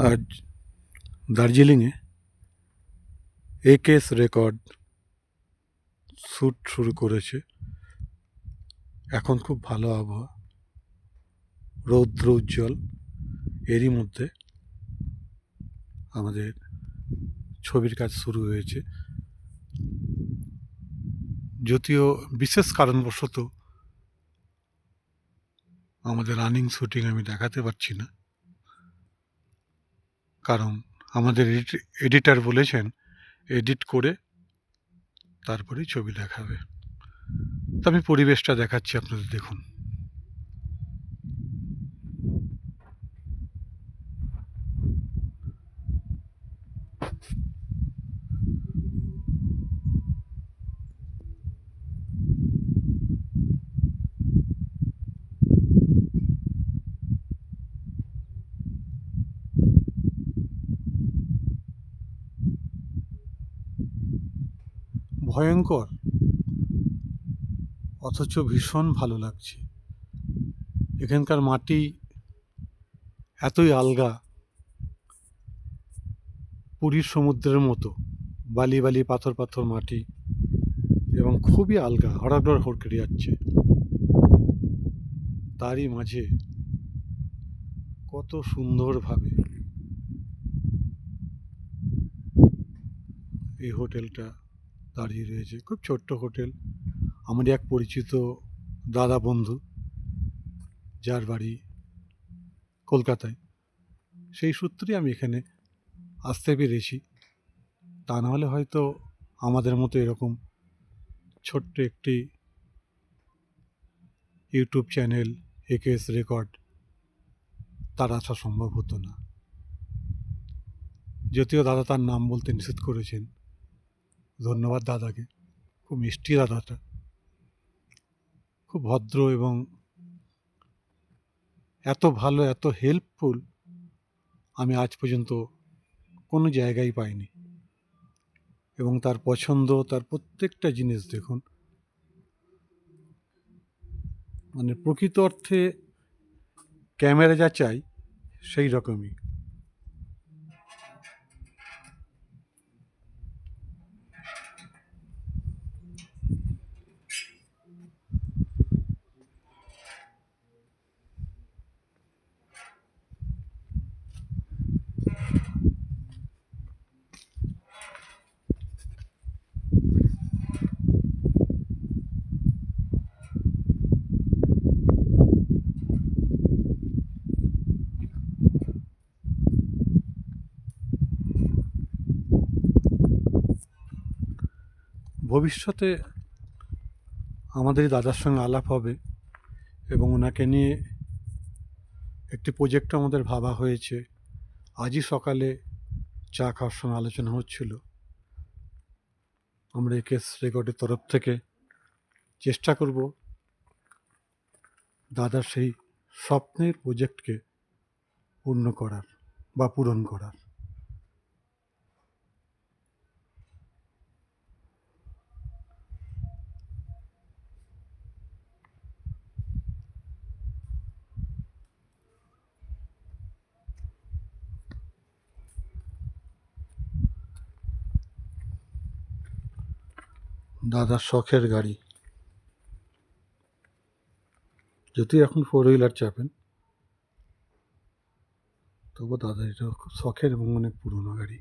আজ দার্জিলিংয়ে AKS record shoot শুরু করেছে। এখন খুব ভালো আবহাওয়া, রৌদ্র উজ্জ্বল। এরই মধ্যে আমাদের ছবির কাজ শুরু হয়েছে। যদিও বিশেষ কারণবশত আমাদের রানিং শ্যুটিং আমি দেখাতে পারছি না, কারণ আমাদের এডিটর বলেছেন এডিট করে তারপরেই ছবি দেখাবে। তো আমি পরিবেশটা দেখাচ্ছি, আপনাদের দেখুন। ভয়ঙ্কর, অথচ ভীষণ ভালো লাগছে। এখানকার মাটি এতই আলগা, পুরীর সমুদ্রের মতো বালি বালি পাথর পাথর মাটি, এবং খুবই আলগা, হড়াডড় হড়কে যাচ্ছে। তারই মাঝে কত সুন্দরভাবে এই হোটেলটা দাঁড়িয়ে রয়েছে। খুব ছোট্ট হোটেল। আমারই এক পরিচিত দাদা বন্ধু, যার বাড়ি কলকাতায়, সেই সূত্রেই আমি এখানে আসতে পেরেছি। তা নাহলে হয়তো আমাদের মতো এরকম ছোট্ট একটি ইউটিউব চ্যানেল একেএস রেকর্ড, তার আসা সম্ভব হতো না। যদিও দাদা তার নাম বলতে নিষেধ করেছেন। ধন্যবাদ দাদাকে। খুব মিষ্টি দাদাটা, খুব ভদ্র এবং এত ভালো, এত হেল্পফুল আমি আজ পর্যন্ত কোনো জায়গায় পাইনি। এবং তার পছন্দ, তার প্রত্যেকটা জিনিস দেখুন, মানে প্রকৃত অর্থে ক্যামেরা যা চাই সেই রকমই। ভবিষ্যতে আমাদের দাদার সঙ্গে আলাপ হবে এবং ওনাকে নিয়ে একটি প্রজেক্ট আমাদের ভাবা হয়েছে। আজই সকালে চা খাওয়ার সময় আলোচনা হচ্ছিল। আমরা একেএস রেকর্ডের তরফ থেকে চেষ্টা করব দাদার সেই স্বপ্নের প্রজেক্টকে পূর্ণ করার বা পূরণ করার। দাদার শখের গাড়ি, যদিও এখন 4 হুইলার চাপেন, তবু দাদা এটা খুব শখের এবং অনেক পুরনো গাড়ি।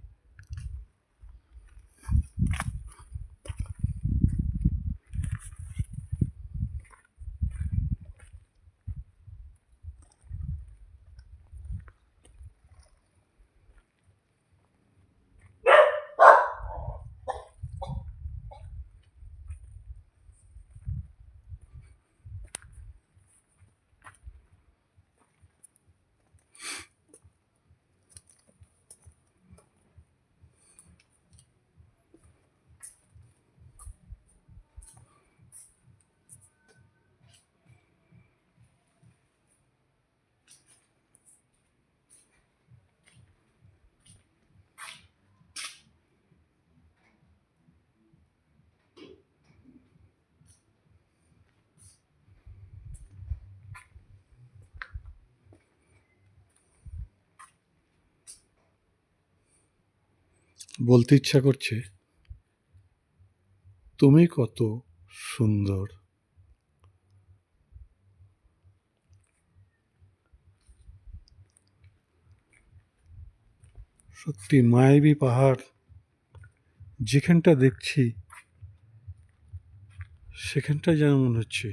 বলতে ইচ্ছা করছে, তুমি কত সুন্দর। সত্যি মায়াবী পাহাড় যেখানটা দেখছি সেখানটা যেন মনে হচ্ছে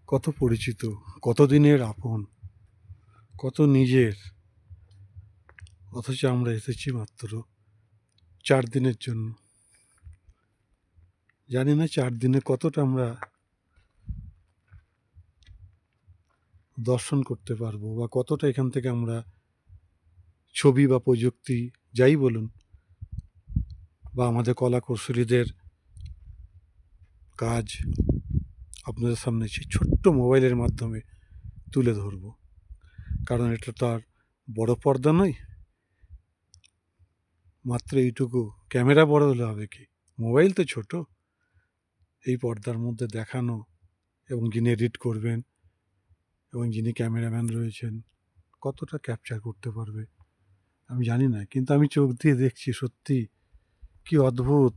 কত পরিচিত, কত দিনের আপন, কত নিজের। অথচ আমরা এসেছি মাত্র 4 দিনের জন্য। জানি না 4 দিনে কতটা আমরা দর্শন করতে পারবো, বা কতটা এখান থেকে আমরা ছবি বা প্রযুক্তি যাই বলুন, বা আমাদের কলা কৌশলীদের কাজ আপনাদের সামনে সেই ছোট্ট মোবাইলের মাধ্যমে তুলে ধরবো। কারণ এটা তো আর বড় পর্দা নয়, মাত্র এইটুকু। ক্যামেরা বড় হলে হবে কি, মোবাইল তো ছোট। এই পর্দার মধ্যে দেখানো, এবং যিনি এডিট করবেন এবং যিনি ক্যামেরাম্যান রয়েছেন কতটা ক্যাপচার করতে পারবে আমি জানি না, কিন্তু আমি চোখ দিয়ে দেখছি সত্যি কি অদ্ভুত